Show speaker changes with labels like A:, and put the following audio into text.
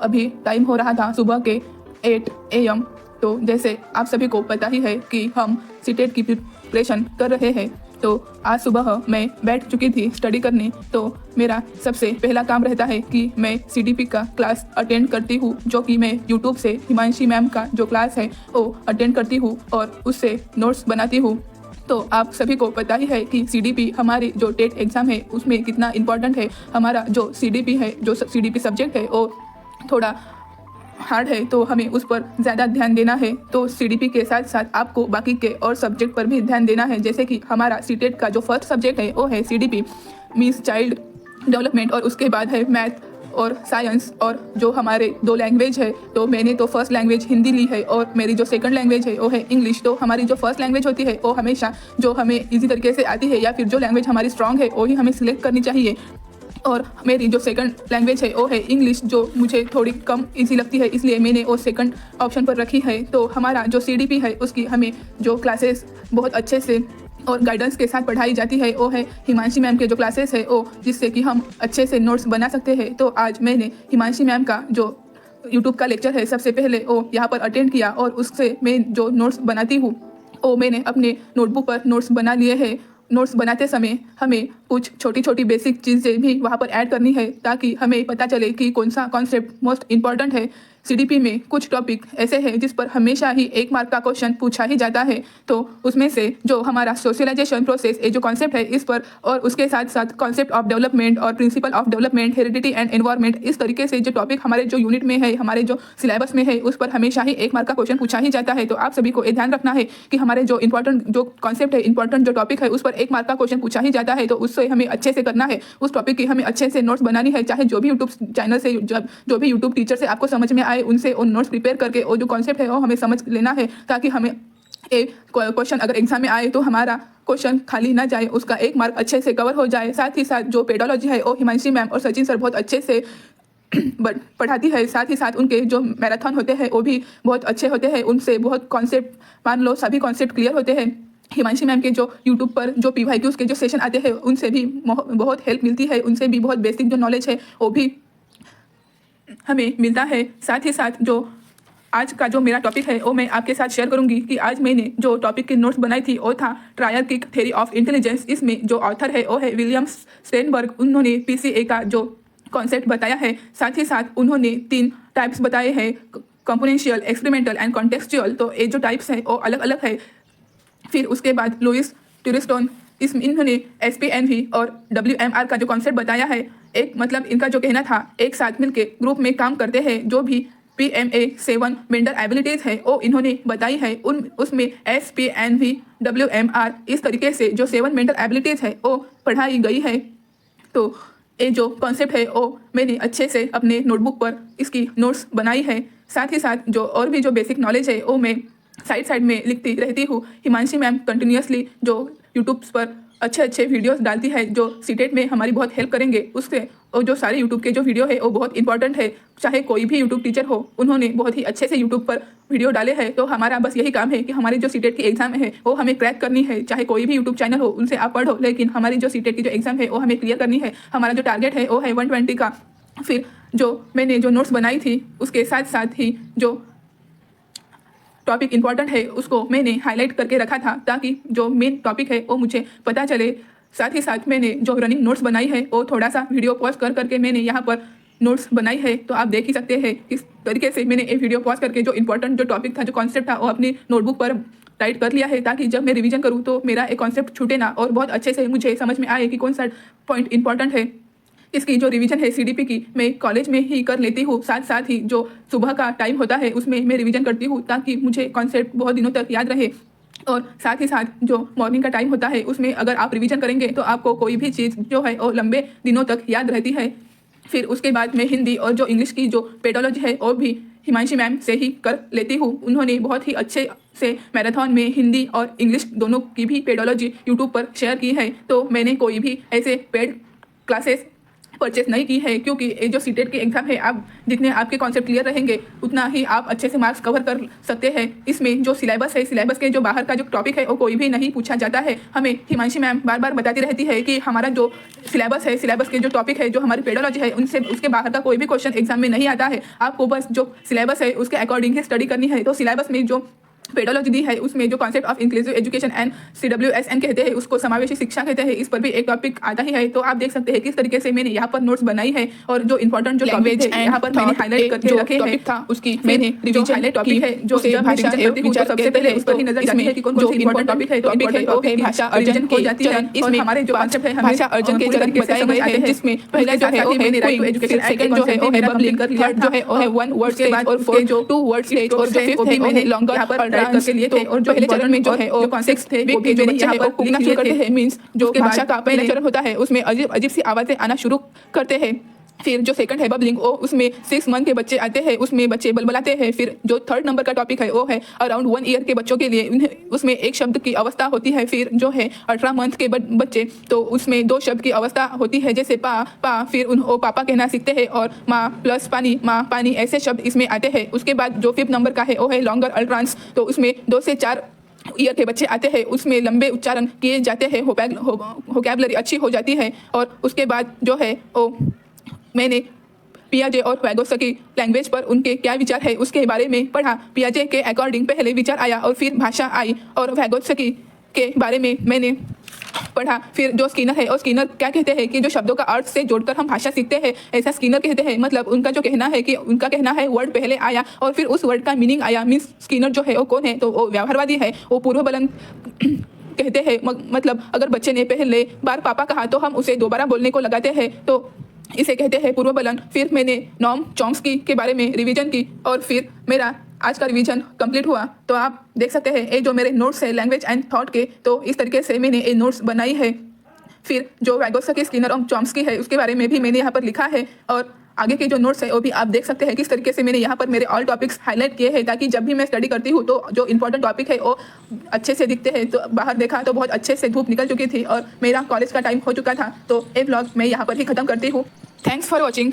A: अभी टाइम हो रहा था सुबह के 8 AM। तो जैसे आप सभी को पता ही है कि हम सीटेट की प्रिपरेशन कर रहे हैं। तो आज सुबह मैं बैठ चुकी थी स्टडी करने। तो मेरा सबसे पहला काम रहता है कि मैं CDP का क्लास अटेंड करती हूँ, जो कि मैं यूट्यूब से हिमांशी मैम का जो क्लास है वो अटेंड करती हूँ और उससे नोट्स बनाती हूँ। तो आप सभी को पता ही है कि CDP हमारी जो टेट एग्ज़ाम है उसमें कितना इम्पोर्टेंट है। हमारा जो CDP है, जो CDP सब्जेक्ट है वो थोड़ा हार्ड है, तो हमें उस पर ज़्यादा ध्यान देना है। तो CDP के साथ साथ आपको बाकी के और सब्जेक्ट पर भी ध्यान देना है। जैसे कि हमारा सीटेट का जो फर्स्ट सब्जेक्ट है वो है CDP मीन्स चाइल्ड डेवलपमेंट, और उसके बाद है मैथ और साइंस, और जो हमारे 2 लैंग्वेज है, तो मैंने तो फर्स्ट लैंग्वेज हिंदी ली है और मेरी जो सेकंड लैंग्वेज है वो है इंग्लिश। तो हमारी जो फर्स्ट लैंग्वेज होती है वो हमेशा जो हमें इजी तरीके से आती है या फिर जो लैंग्वेज हमारी स्ट्रांग है वो ही हमें सिलेक्ट करनी चाहिए। और मेरी जो सेकंड लैंग्वेज है वो है इंग्लिश, जो मुझे थोड़ी कम इजी लगती है, इसलिए मैंने वो सेकंड ऑप्शन पर रखी है। तो हमारा जो CDP है उसकी हमें जो क्लासेस बहुत अच्छे से और गाइडेंस के साथ पढ़ाई जाती है वो है हिमांशी मैम के जो क्लासेस है वो, जिससे कि हम अच्छे से नोट्स बना सकते हैं। तो आज मैंने हिमांशी मैम का जो यूट्यूब का लेक्चर है सबसे पहले वो यहाँ पर अटेंड किया, और उससे मैं जो नोट्स बनाती हूँ वो मैंने अपने नोटबुक पर नोट्स बना लिए हैं। नोट्स बनाते समय हमें कुछ छोटी छोटी बेसिक चीज़ें भी वहाँ पर ऐड करनी है, ताकि हमें पता चले कि कौन सा कॉन्सेप्ट मोस्ट इम्पॉर्टेंट है। CDP में कुछ टॉपिक ऐसे हैं जिस पर हमेशा ही 1 मार्क का क्वेश्चन पूछा ही जाता है। तो उसमें से जो हमारा सोशलाइजेशन प्रोसेस ये जो कॉन्सेप्ट है इस पर, और उसके साथ साथ कॉन्सेप्ट ऑफ डेवलपमेंट और principle of development, heredity and environment, इस तरीके से जो टॉपिक हमारे जो यूनिट में है, हमारे जो सिलेबस में है, उस पर हमेशा ही 1 मार्क का क्वेश्चन पूछा ही जाता है। तो आप सभी को ये ध्यान रखना है कि हमारे जो इंपॉर्टेंट जो कॉन्सेप्ट है, इंपॉर्टेंट जो टॉपिक है, उस पर 1 मार्क का क्वेश्चन पूछा ही जाता है। तो उससे हमें अच्छे से करना है, उस टॉपिक की हमें अच्छे से नोट्स बनानी है। चाहे जो भी यूट्यूब चैनल से, जो भी यूट्यूब टीचर से आपको समझ में आए, उनसे उन नोट्स प्रिपेयर करके वो जो कॉन्सेप्ट है वो हमें समझ लेना है, ताकि हमें एक क्वेश्चन अगर एग्जाम में आए तो हमारा क्वेश्चन खाली ना जाए, उसका 1 मार्क अच्छे से कवर हो जाए। साथ ही साथ जो पेडोलॉजी है वो हिमांशी मैम और सचिन सर बहुत अच्छे से पढ़ाती है। साथ ही साथ उनके जो मैराथन होते हैं वो भी बहुत अच्छे होते हैं, उनसे बहुत कॉन्सेप्ट, मान लो सभी कॉन्सेप्ट क्लियर होते हैं। हिमांशी मैम के जो यूट्यूब पर जो PYQs के जो सेशन आते हैं उनसे भी बहुत हेल्प मिलती है, उनसे भी बहुत बेसिक जो नॉलेज है वो भी हमें मिलता है। साथ ही साथ जो आज का जो मेरा टॉपिक है वो मैं आपके साथ शेयर करूंगी कि आज मैंने जो टॉपिक की नोट्स बनाई थी वो था trial kick theory of intelligence. इसमें जो ऑथर है वो है विलियम स्टेनबर्ग। उन्होंने PCA का जो कॉन्सेप्ट बताया है। साथ ही साथ उन्होंने 3 टाइप्स बताए हैं, कंपोनेंशियल, एक्सपेरिमेंटल एंड कॉन्टेक्सचुअल। तो ये जो टाइप्स है वो अलग अलग है। फिर उसके बाद लुइस टूरिस्टोन, इसमें इन्होंने SPNV और WMR का जो कॉन्सेप्ट बताया है। एक मतलब इनका जो कहना था, एक साथ मिलकर ग्रुप में काम करते हैं, जो भी PMA7 मेंटल एबिलिटीज़ है वो इन्होंने बताई है। उसमें SPNV, WMR, इस तरीके से जो 7 मेंटल एबिलिटीज़ है वो पढ़ाई गई है। तो ये जो कॉन्सेप्ट है वो मैंने अच्छे से अपने नोटबुक पर इसकी नोट्स बनाई है। साथ ही साथ जो और भी जो बेसिक नॉलेज है वो मैं साइड में लिखती रहती हूँ। हिमांशी मैम कंटिन्यूसली जो यूट्यूब पर अच्छे अच्छे वीडियोस डालती है जो सीटेट में हमारी बहुत हेल्प करेंगे। उससे और जो सारे यूट्यूब के जो वीडियो है वो बहुत इंपॉर्टेंट है। चाहे कोई भी यूट्यूब टीचर हो, उन्होंने बहुत ही अच्छे से यूट्यूब पर वीडियो डाले हैं। तो हमारा बस यही काम है कि हमारी जो सीटेट की एग्जाम है वो हमें क्रैक करनी है। चाहे कोई भी यूट्यूब चैनल हो उनसे आप पढ़ो, लेकिन हमारी जो सीटेट की जो एग्जाम है वो हमें क्लियर करनी है। हमारा जो टारगेट है वो है 120 का। फिर जो मैंने जो नोट्स बनाई थी उसके साथ साथ ही जो टॉपिक इंपॉर्टेंट है उसको मैंने हाईलाइट करके रखा था, ताकि जो मेन टॉपिक है वो मुझे पता चले। साथ ही साथ मैंने जो रनिंग नोट्स बनाई है वो थोड़ा सा वीडियो पॉज करके मैंने यहाँ पर नोट्स बनाई है। तो आप देख ही सकते हैं किस तरीके से मैंने ये वीडियो पॉज करके जो इंपॉर्टेंट जो टॉपिक था, जो कॉन्सेप्ट था, वो अपनी नोटबुक पर राइट कर लिया है, ताकि जब मैं रिवीजन करूँ तो मेरा एक कॉन्सेप्ट छूटे ना और बहुत अच्छे से मुझे समझ में आए कि कौन सा पॉइंट इंपॉर्टेंट है। इसकी जो रिवीजन है CDP की मैं कॉलेज में ही कर लेती हूँ। साथ साथ ही जो सुबह का टाइम होता है उसमें मैं रिवीजन करती हूँ, ताकि मुझे कॉन्सेप्ट बहुत दिनों तक याद रहे। और साथ ही साथ जो मॉर्निंग का टाइम होता है उसमें अगर आप रिवीजन करेंगे तो आपको कोई भी चीज़ जो है वो लंबे दिनों तक याद रहती है। फिर उसके बाद मैं हिंदी और जो इंग्लिश की जो पेडोलॉजी है वो भी हिमांशी मैम से ही कर लेती हूँ। उन्होंने बहुत ही अच्छे से मैराथन में हिंदी और इंग्लिश दोनों की भी पेडोलॉजी यूट्यूब पर शेयर की है। तो मैंने कोई भी ऐसे पेड क्लासेस परचेस नहीं की है, क्योंकि ये जो सीटेट की एग्जाम है, आप जितने आपके कॉन्सेप्ट क्लियर रहेंगे उतना ही आप अच्छे से मार्क्स कवर कर सकते हैं। इसमें जो सिलेबस है, सिलेबस के जो बाहर का जो टॉपिक है वो कोई भी नहीं पूछा जाता है। हमें हिमांशी मैम बार बार बताती रहती है कि हमारा जो सिलेबस है, सिलेबस के जो टॉपिक है, जो हमारी पेडोलॉजी है, उनसे उसके बाहर का कोई भी क्वेश्चन एग्जाम में नहीं आता है। आपको बस जो सिलेबस है उसके अकॉर्डिंग ही स्टडी करनी है। तो सिलेबस में जो पेडोलॉजी दी है उसमें जो concept of inclusive education and CWSN कहते हैं, उसको समावेशी शिक्षा कहते हैं, इस पर भी एक टॉपिक आता ही है। तो आप देख सकते हैं किस तरीके से मैंने यहाँ पर नोट्स बनाई है और जो इंपॉर्टेंट जो टॉपिक है यहाँ पर मैंने हाईलाइट करके रखे हैं था उसकी मैंने रिवीजन हाईलाइट टॉपिक है जो जब मैं रिवीजन करती हूँ तो सबसे पहले उस पर ही नजर जाती है कि कौन कौन सी इंपॉर्टेंट टॉपिक है। तो इंपॉर्टेंट टॉपिक है भाषा अर्जन हो जाती है। इसमें हमारे जो कॉन्सेप्ट है भाषा अर्जन के चरण बताए गए हैं, जिसमें पहला जो है वो है राइट टू एजुकेशन, सेकंड जो है वो है बबलिंग, थर्ड जो है वो है वन वर्ड स्टेज और फोर्थ जो टू वर्ड स्टेज और जो फिफ्थ है वो है लॉन्गर यहाँ पर राइट करके लिए थे। और जो पहले चरण में जो है वो कॉन्सेप्ट थे वो भी जो बच्चे हैं वो लिखना शुरू करते हैं। मींस जो भाषा का पहला चरण होता है उसमें अजीब अजीब सी आवाजें आना शुरू करते हैं। फिर जो सेकंड है बबलिंग, वो उसमें 6 मंथ के बच्चे आते हैं, उसमें बच्चे बलबलाते हैं। फिर जो थर्ड नंबर का टॉपिक है वो है अराउंड 1 ईयर के बच्चों के लिए, उसमें एक शब्द की अवस्था होती है। फिर जो है 18 मंथ के बच्चे, तो उसमें 2 शब्द की अवस्था होती है, जैसे पा पा, फिर वो पापा कहना सीखते हैं और माँ प्लस पानी, माँ पानी, ऐसे शब्द इसमें आते हैं। उसके बाद जो 5th नंबर का है वो है लॉन्गर अल्ट्रांस, तो उसमें 2 से 4 ईयर के बच्चे आते हैं, उसमें लंबे उच्चारण किए जाते हैं, वोकैबुलरी अच्छी हो जाती है। और उसके बाद जो है वो मैंने पियाजे और वैगोत्स्की लैंग्वेज पर उनके क्या विचार है उसके बारे में पढ़ा। पियाजे के अकॉर्डिंग पहले विचार आया और फिर भाषा आई, और वैगोत्स्की के बारे में मैंने पढ़ा। फिर जो स्किनर है और स्किनर क्या कहते हैं कि जो शब्दों का अर्थ से जोड़कर हम भाषा सीखते हैं, ऐसा स्किनर कहते हैं। मतलब उनका जो कहना है कि उनका कहना है वर्ड पहले आया और फिर उस वर्ड का मीनिंग आया। मीन्स स्किनर जो है वो कौन है, तो वो व्यवहारवादी है, वो पूर्वबलन कहते हैं। मतलब अगर बच्चे ने पहले बार पापा कहा तो हम उसे दोबारा बोलने को लगाते हैं, तो इसे कहते हैं पूर्वबलन। फिर मैंने नॉम चॉम्स्की के बारे में रिवीजन की और फिर मेरा आज का रिवीजन कंप्लीट हुआ। तो आप देख सकते हैं ये जो मेरे नोट्स है लैंग्वेज एंड थॉट के, तो इस तरीके से मैंने ये नोट्स बनाई है। फिर जो वैगोत्स्की, स्किनर और चॉम्स्की है उसके बारे में भी मैंने यहाँ पर लिखा है, और आगे के जो नोट्स है वो भी आप देख सकते हैं किस तरीके से मैंने यहाँ पर मेरे ऑल टॉपिक्स हाईलाइट किए हैं, ताकि जब भी मैं स्टडी करती हूँ तो जो इंपॉर्टेंट टॉपिक है वो अच्छे से दिखते हैं। तो बाहर देखा तो बहुत अच्छे से धूप निकल चुकी थी और मेरा कॉलेज का टाइम हो चुका था। तो ये व्लॉग मैं यहाँ पर ही ख़त्म करती हूँ। Thanks for watching.